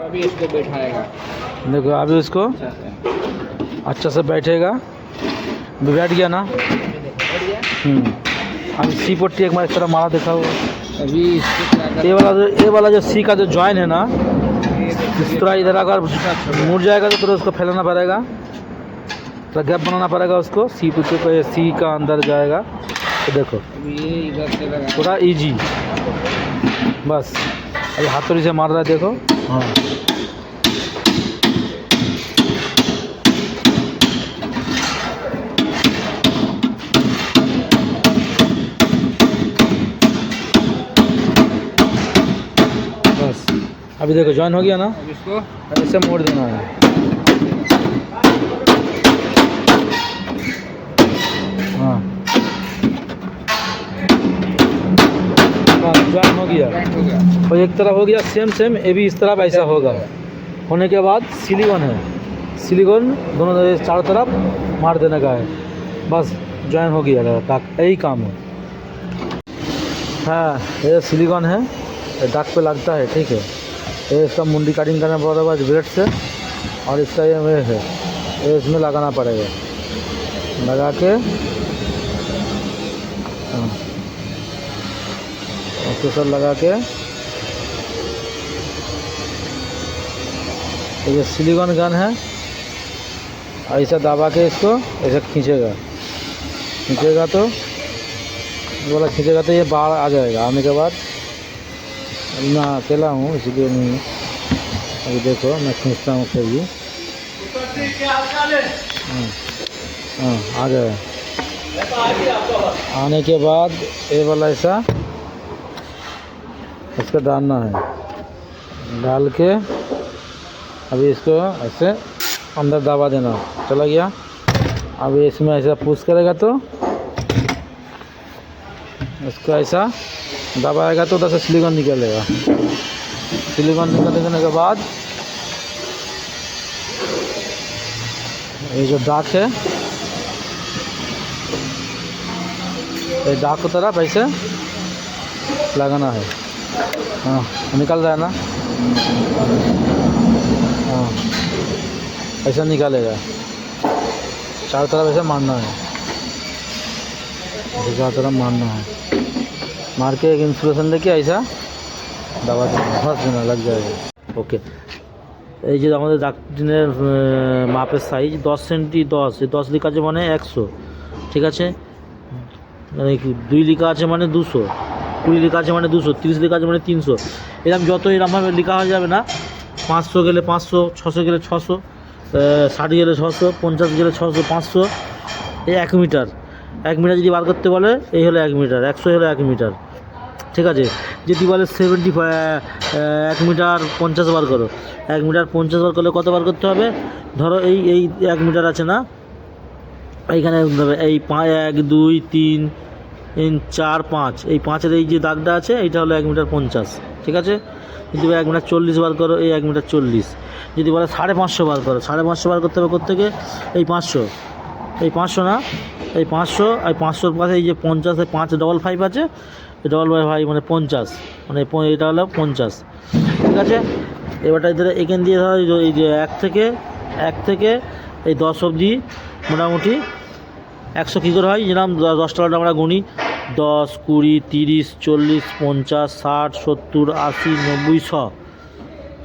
अभी इसको बैठाएगा। देखो अभी उसको अच्छा से बैठेगा। बैठ गया ना। अभी सी पट्टी एक बार इस तरह मारा देखा हुआ। अभी ये वाला जो सी का जो जॉइन है ना, इस तरह इधर अगर मुड़ जाएगा तो उसको फैलाना पड़ेगा, तो गैप बनाना पड़ेगा उसको। सी पट्टी को सी का अंदर जाएगा तो देखो ये इधर से लगा पूरा इजी। बस अभी हाथोड़ी से मार रहा है देखो। हाँ बस अभी देखो जॉइन हो गया ना। अब इसको ऐसे मोड़ देना है। हाँ जॉइन हो गया। जॉइंट हो गया। और एक तरफ हो गया सेम ये भी इस तरफ ऐसा होगा। होने के बाद सिलिकॉन है, सिलिकॉन दोनों चारों तरफ मार देने का है। बस जॉइन हो गया यही काम है। हाँ ये सिलिकॉन है, दाग पे लगता है, ठीक है। ये इसका मुंडी कटिंग करना पड़ेगा ब्लेड से, और इसका ये है, ये इसमें लगाना पड़ेगा। लगा के हाँ उसको सब लगा के ये सिलिकॉन गन है। ऐसा दबा के इसको ऐसा खींचेगा तो बोला खींचेगा तो ये बाहर आ जाएगा। आने के बाद मैं अकेला हूँ इसलिए नहीं। अभी देखो मैं खींचता हूँ फिर भी। हाँ आ गया। आने के बाद ये वाला ऐसा इसको डालना है, डाल के अभी इसको ऐसे अंदर दबा देना। चला गया। अभी इसमें ऐसा पुश करेगा तो इसको ऐसा दबाएगा तो उधर से सिलिकॉन निकलेगा। सिलिकॉन निकलने के बाद ये जो दाग है, ये दाग की तरफ ऐसे लगाना है। हाँ निकल रहा है ना। हाँ ऐसा निकालेगा। चारों तरफ ऐसे मारना है, चारों तरफ मारना है। मार के एक इंसुलेशन देके ऐसा दबा देना, फंस देना, लग जाएगा। ओके এই যে আমাদের ডাক্তারের মাপের সাইজ 10 সেন্টি 10, এই 10 লেখা আছে মানে 100, ঠিক আছে। মানে 2 লেখা আছে মানে 200, 20 লেখা আছে মানে 200, 30 লেখা আছে মানে 300। এরকম যত এরকমভাবে লেখা হয়ে যাবে না। 500 গেলে 500, 600 গেলে 600, 60 গেলে 600, 50 গেলে 600, 500। এই 1 মিটার, 1 মিটার যদি বার করতে বলে এই হলো 1 মিটার, 100 হলো 1 মিটার, ঠিক আছে। যদি বলে 1 মিটার 50 বার করো, 1 মিটার 50 বার করলে কত বার করতে হবে? ধরো এই 1 মিটার আছে না, এইখানে এই 1 2 3 4 5, এই 5-এর এই যে দাগটা আছে এইটা হলো 1 মিটার 50, ঠিক আছে। যদি 1 মিটার 40 বার করো, এই 1 মিটার 40। যদি বলে 550 বার করো, 550 বার করতে হবে কোত্থেকে? এই 500, এই 500 না, এই 500, এই 500-র পাশে এই যে 50, 555 আছে, ডবল বাই 5 মানে 50, মানে এটা হলো 50, ঠিক আছে। এবারটা এদের এখান দিয়ে ধরো এই যে 1 থেকে এই 10 অবধি মোটামুটি 100 কী করে হয়, যেরকম 10 টাকাটা আমরা গুনি 10 20 30 40 50 60 70 80 90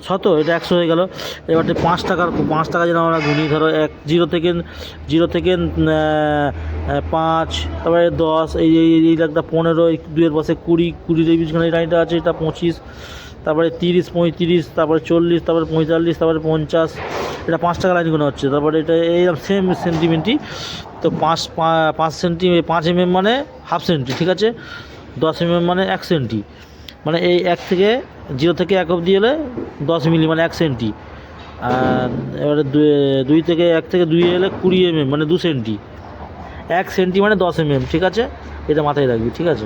100, তো এটা 100 হয়ে গেল। এবারটা 5 টাকা যেন আমরা গুনি, ধরো 0 থেকে 5, তারপরে 10, এই একটা 15, এই 2-এর পাশে 20, 20-এর পিছনে এই লাইনটা আছে এটা 25, তারপরে 30 35, তারপরে 40, তারপরে 45, তারপরে 50। এটা 5 টাকা লাইন গোনা হচ্ছে। তারপরে এটা এইরকম সেম সেন্টিমিটারই তো 5 সেন্টি, 5 mm মানে হাফ সেন্টি, ঠিক আছে। 10 mm মানে 1 সেন্টি, মানে এই 0 থেকে 1 অবধি এলে 10 মিলি মানে 1 সেন্টি। এবারে 2 থেকে 1 থেকে 2 এলে 20 mm মানে 2 সেন্টি। 1 সেন্টি মানে 10 mm, ঠিক আছে। এটা মাথায় রাখবি, ঠিক আছে।